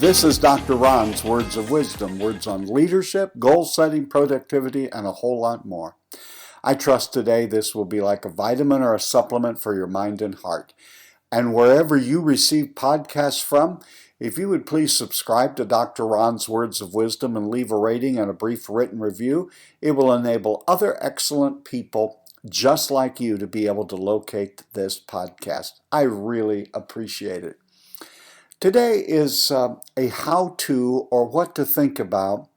This is Dr. Ron's Words of Wisdom, words on leadership, goal setting, productivity, and a whole lot more. I trust today this will be like a vitamin or a supplement for your mind and heart. And wherever you receive podcasts from, if you would please subscribe to Dr. Ron's Words of Wisdom and leave a rating and a brief written review, it will enable other excellent people just like you to be able to locate this podcast. I really appreciate it. Today is a how-to or what to think about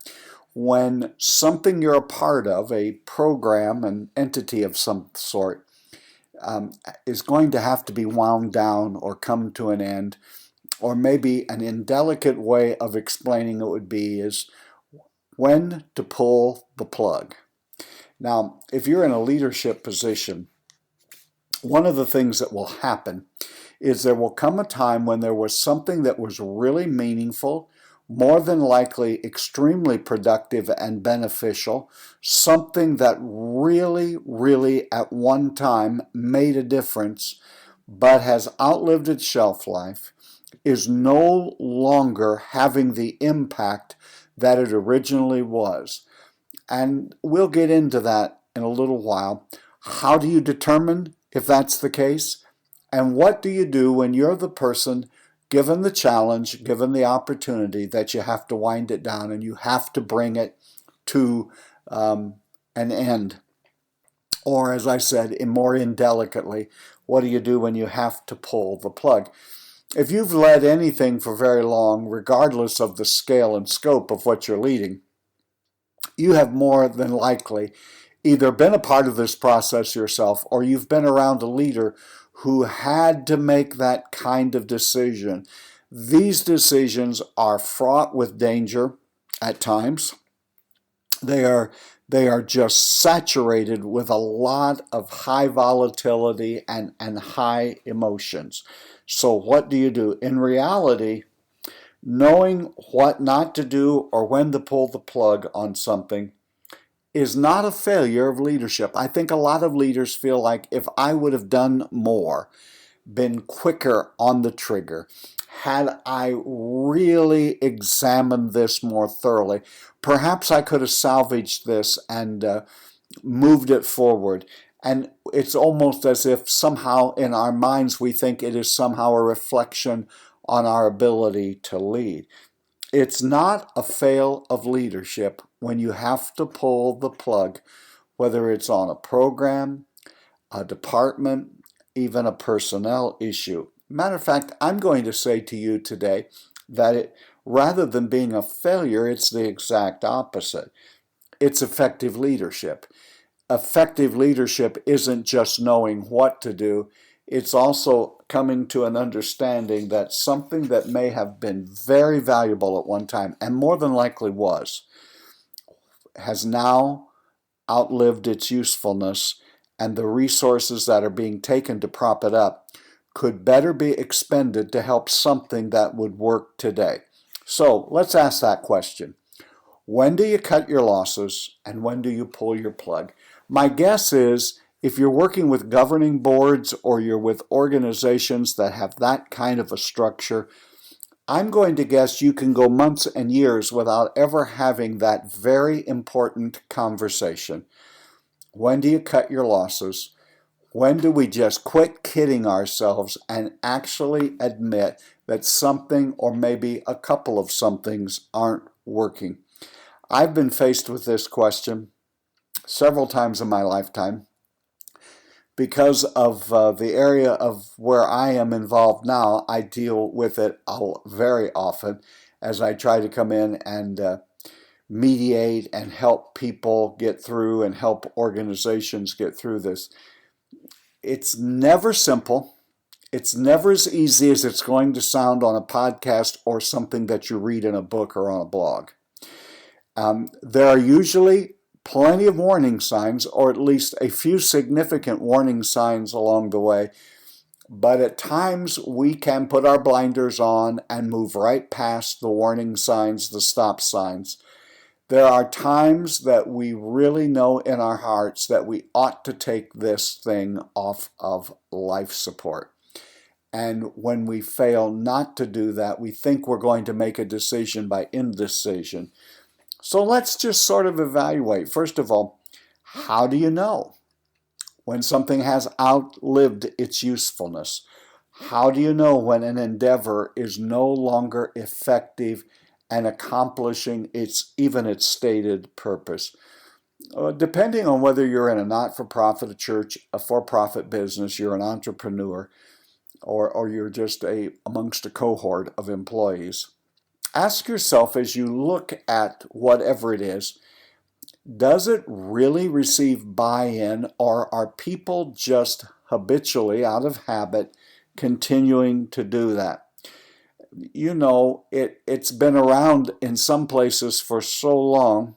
when something you're a part of, a program, an entity of some sort, is going to have to be wound down or come to an end, or maybe an indelicate way of explaining it would be is when to pull the plug. Now, if you're in a leadership position, one of the things that will happen is there will come a time when there was something that was really meaningful, more than likely extremely productive and beneficial, something that really at one time made a difference, but has outlived its shelf life, is no longer having the impact that it originally was. And we'll get into that in a little while. How do you determine if that's the case? And what do you do when you're the person given the challenge, given the opportunity that you have to wind it down and you have to bring it to an end? Or, as I said, more indelicately, what do you do when you have to pull the plug? If you've led anything for very long, regardless of the scale and scope of what you're leading, you have more than likely either been a part of this process yourself or you've been around a leader who had to make that kind of decision. These decisions are fraught with danger at times. They are just saturated with a lot of high volatility and high emotions. So what do you do? In reality, knowing what not to do or when to pull the plug on something is not a failure of leadership. I think a lot of leaders feel like if I would have done more, been quicker on the trigger, had I really examined this more thoroughly, perhaps I could have salvaged this and moved it forward. And it's almost as if somehow in our minds we think it is somehow a reflection on our ability to lead. It's not a fail of leadership when you have to pull the plug, whether it's on a program, a department, even a personnel issue. Matter of fact, I'm going to say to you today that rather than being a failure, it's the exact opposite. It's effective leadership. Effective leadership isn't just knowing what to do. It's also coming to an understanding that something that may have been very valuable at one time, and more than likely was, has now outlived its usefulness, and the resources that are being taken to prop it up could better be expended to help something that would work today. So let's ask that question. When do you cut your losses, and when do you pull your plug? My guess is if you're working with governing boards or you're with organizations that have that kind of a structure, I'm going to guess you can go months and years without ever having that very important conversation. When do you cut your losses? When do we just quit kidding ourselves and actually admit that something or maybe a couple of somethings aren't working? I've been faced with this question several times in my lifetime. Because of the area of where I am involved now, I deal with it very often as I try to come in and mediate and help people get through and help organizations get through this. It's never simple. It's never as easy as it's going to sound on a podcast or something that you read in a book or on a blog. There are usually plenty of warning signs, or at least a few significant warning signs along the way. But at times we can put our blinders on and move right past the warning signs, the stop signs. There are times that we really know in our hearts that we ought to take this thing off of life support. And when we fail not to do that, we think we're going to make a decision by indecision. So let's just sort of evaluate. First of all, how do you know when something has outlived its usefulness? How do you know when an endeavor is no longer effective and accomplishing even its stated purpose? Depending on whether you're in a not-for-profit, a church, a for-profit business, you're an entrepreneur, or you're just amongst a cohort of employees, ask yourself as you look at whatever it is, does it really receive buy-in, or are people just habitually, out of habit, continuing to do that? You know, it's been around in some places for so long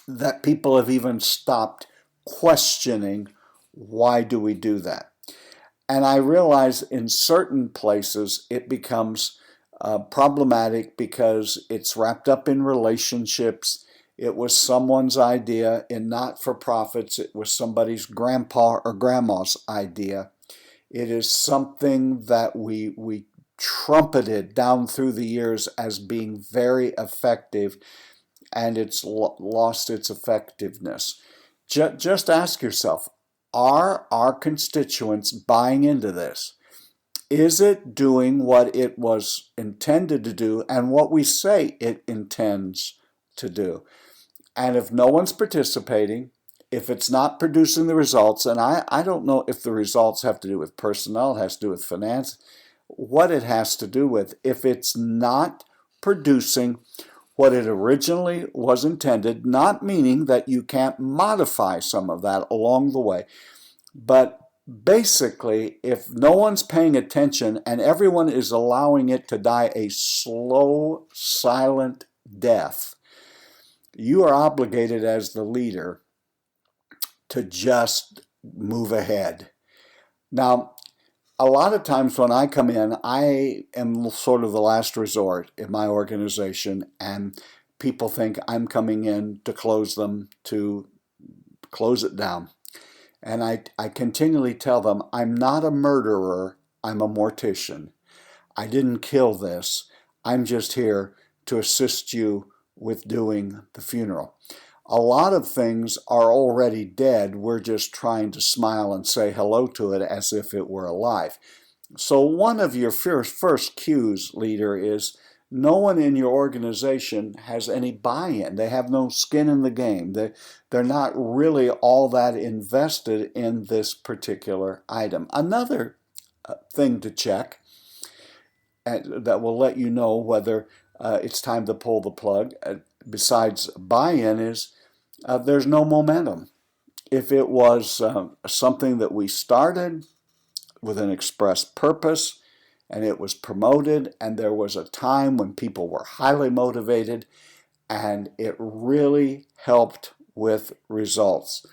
that people have even stopped questioning, why do we do that? And I realize in certain places it becomes problematic because it's wrapped up in relationships. It was someone's idea. In not-for-profits, it was somebody's grandpa or grandma's idea. It is something that we trumpeted down through the years as being very effective, and it's lost its effectiveness. Just ask yourself, are our constituents buying into this? Is it doing what it was intended to do and what we say it intends to do? And if no one's participating, if it's not producing the results, and I don't know if the results have to do with personnel, it has to do with finance, what it has to do with, if it's not producing what it originally was intended, not meaning that you can't modify some of that along the way, but basically, if no one's paying attention and everyone is allowing it to die a slow, silent death, you are obligated as the leader to just move ahead. Now, a lot of times when I come in, I am sort of the last resort in my organization, and people think I'm coming in to close it down. And I continually tell them, I'm not a murderer, I'm a mortician. I didn't kill this. I'm just here to assist you with doing the funeral. A lot of things are already dead. We're just trying to smile and say hello to it as if it were alive. So one of your first cues, leader, is no one in your organization has any buy-in. They have no skin in the game. They're not really all that invested in this particular item. Another thing to check that will let you know whether it's time to pull the plug, besides buy-in, is there's no momentum. If it was something that we started with an express purpose, and it was promoted, and there was a time when people were highly motivated, and it really helped with results.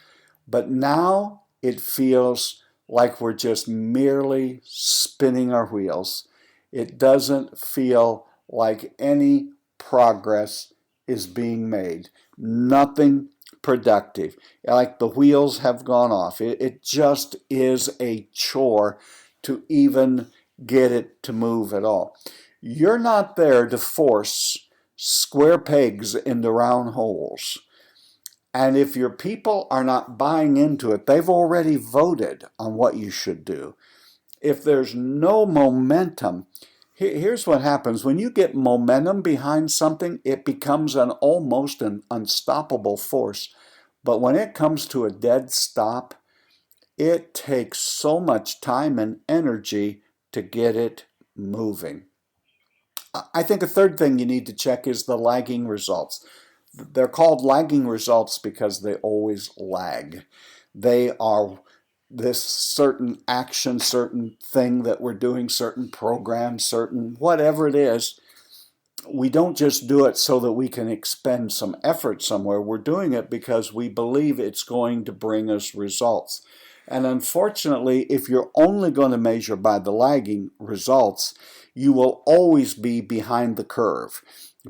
But now it feels like we're just merely spinning our wheels. It doesn't feel like any progress is being made. Nothing productive. Like the wheels have gone off. It just is a chore to even get it to move at all. You're not there to force square pegs into round holes. And if your people are not buying into it, they've already voted on what you should do. If there's no momentum, here's what happens. When you get momentum behind something, it becomes almost an unstoppable force. But when it comes to a dead stop, it takes so much time and energy to get it moving. I think a third thing you need to check is the lagging results. They're called lagging results because they always lag. They are this certain action, certain thing that we're doing, certain program, certain whatever it is. We don't just do it so that we can expend some effort somewhere. We're doing it because we believe it's going to bring us results. And unfortunately, if you're only going to measure by the lagging results, you will always be behind the curve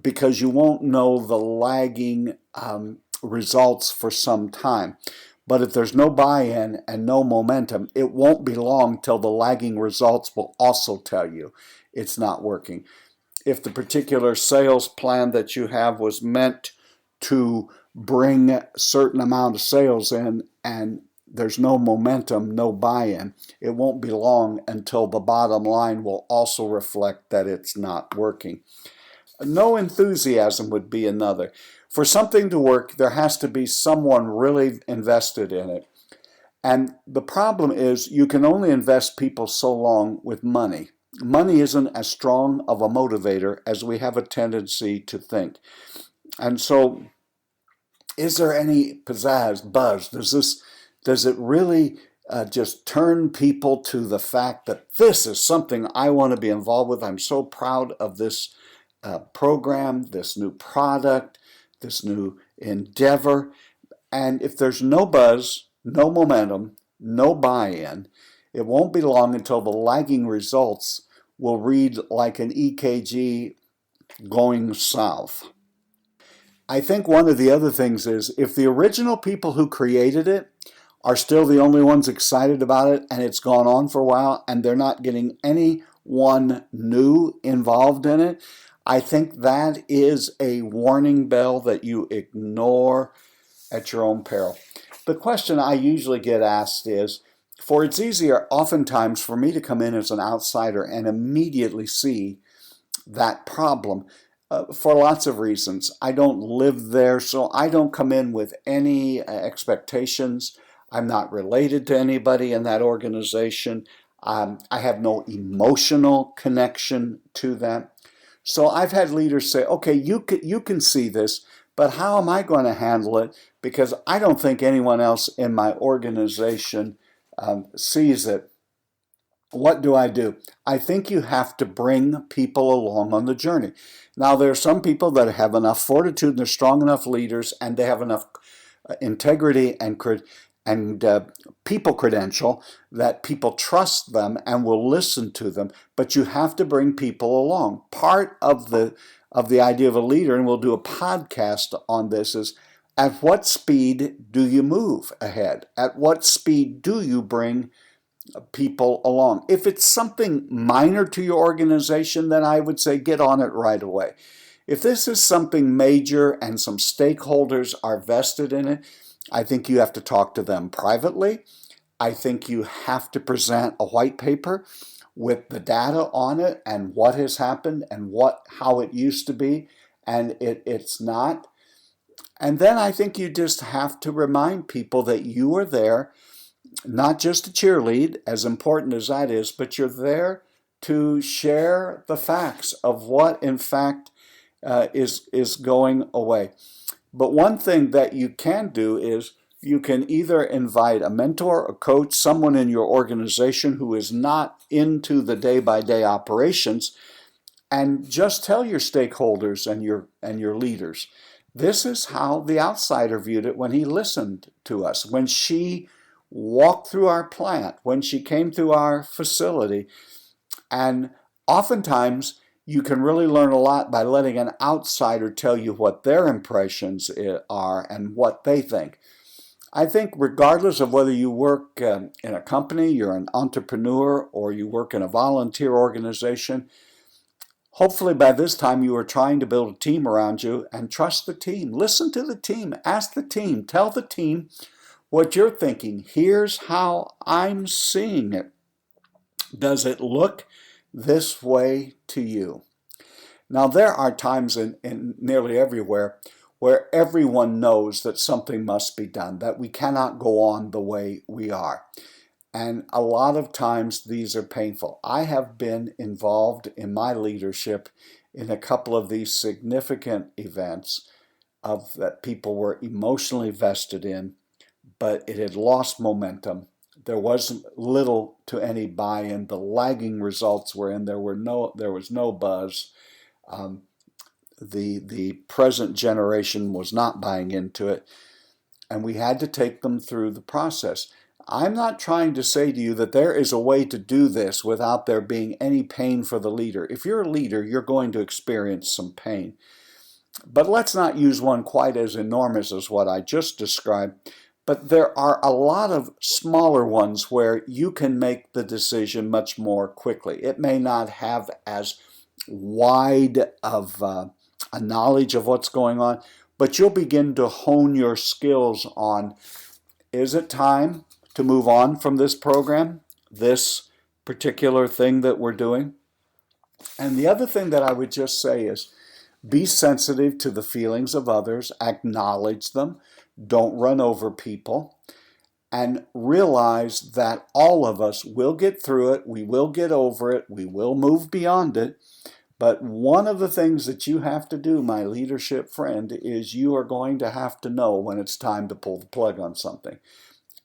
because you won't know the lagging results for some time. But if there's no buy-in and no momentum, it won't be long till the lagging results will also tell you it's not working. If the particular sales plan that you have was meant to bring a certain amount of sales in and there's no momentum, no buy-in, it won't be long until the bottom line will also reflect that it's not working. No enthusiasm would be another. For something to work, there has to be someone really invested in it. And the problem is you can only invest people so long with money. Money isn't as strong of a motivator as we have a tendency to think. And so, is there any pizzazz, buzz? Does it really just turn people to the fact that this is something I want to be involved with? I'm so proud of this program, this new product, this new endeavor. And if there's no buzz, no momentum, no buy-in, it won't be long until the lagging results will read like an EKG going south. I think one of the other things is if the original people who created it are still the only ones excited about it and it's gone on for a while and they're not getting anyone new involved in it, I think that is a warning bell that you ignore at your own peril. The question I usually get asked is, for it's easier oftentimes for me to come in as an outsider and immediately see that problem for lots of reasons. I don't live there, so I don't come in with any expectations. I'm not related to anybody in that organization. I have no emotional connection to them. So I've had leaders say, okay, you can see this, but how am I going to handle it? Because I don't think anyone else in my organization sees it. What do? I think you have to bring people along on the journey. Now, there are some people that have enough fortitude and they're strong enough leaders and they have enough integrity and people credential that people trust them and will listen to them, but you have to bring people along. Part of the idea of a leader, and we'll do a podcast on this, is at what speed do you move ahead? At what speed do you bring people along? If it's something minor to your organization, then I would say get on it right away. If this is something major and some stakeholders are vested in it, I think you have to talk to them privately. I think you have to present a white paper with the data on it and what has happened and how it used to be and it's not. And then I think you just have to remind people that you are there not just to cheerlead, as important as that is, but you're there to share the facts of what in fact is going away. But one thing that you can do is you can either invite a mentor, a coach, someone in your organization who is not into the day-by-day operations, and just tell your stakeholders and your leaders, this is how the outsider viewed it when he listened to us, when she walked through our plant, when she came through our facility. And oftentimes, you can really learn a lot by letting an outsider tell you what their impressions are and what they think. I think regardless of whether you work in a company, you're an entrepreneur, or you work in a volunteer organization, hopefully by this time you are trying to build a team around you and trust the team. Listen to the team. Ask the team. Tell the team what you're thinking. Here's how I'm seeing it. Does it look this way to you? Now, there are times in nearly everywhere where everyone knows that something must be done, that we cannot go on the way we are. And a lot of times these are painful. I have been involved in my leadership in a couple of these significant events that people were emotionally vested in, but it had lost momentum. There was little to any buy-in. The lagging results were in. There was no buzz. The present generation was not buying into it, and we had to take them through the process. I'm not trying to say to you that there is a way to do this without there being any pain for the leader. If you're a leader, you're going to experience some pain. But let's not use one quite as enormous as what I just described. But there are a lot of smaller ones where you can make the decision much more quickly. It may not have as wide of a knowledge of what's going on, but you'll begin to hone your skills on, is it time to move on from this program, this particular thing that we're doing? And the other thing that I would just say is, be sensitive to the feelings of others, acknowledge them, don't run over people, and realize that all of us will get through it, we will get over it, we will move beyond it. But one of the things that you have to do, my leadership friend, is you are going to have to know when it's time to pull the plug on something.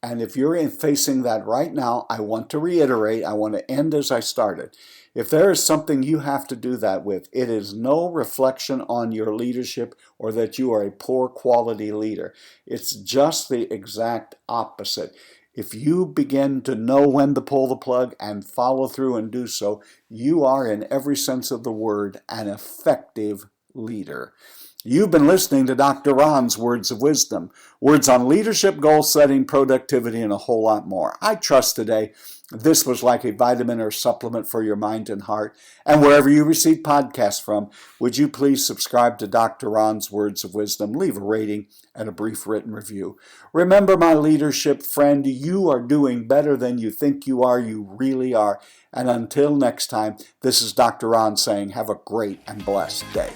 And if you're facing that right now, I want to reiterate, I want to end as I started. If there is something you have to do that with, it is no reflection on your leadership or that you are a poor quality leader. It's just the exact opposite. If you begin to know when to pull the plug and follow through and do so, you are, in every sense of the word, an effective leader. You've been listening to Dr. Ron's Words of Wisdom, words on leadership, goal setting, productivity, and a whole lot more. I trust today this was like a vitamin or supplement for your mind and heart. And wherever you receive podcasts from, would you please subscribe to Dr. Ron's Words of Wisdom, leave a rating and a brief written review. Remember, my leadership friend, you are doing better than you think you are. You really are. And until next time, this is Dr. Ron saying, have a great and blessed day.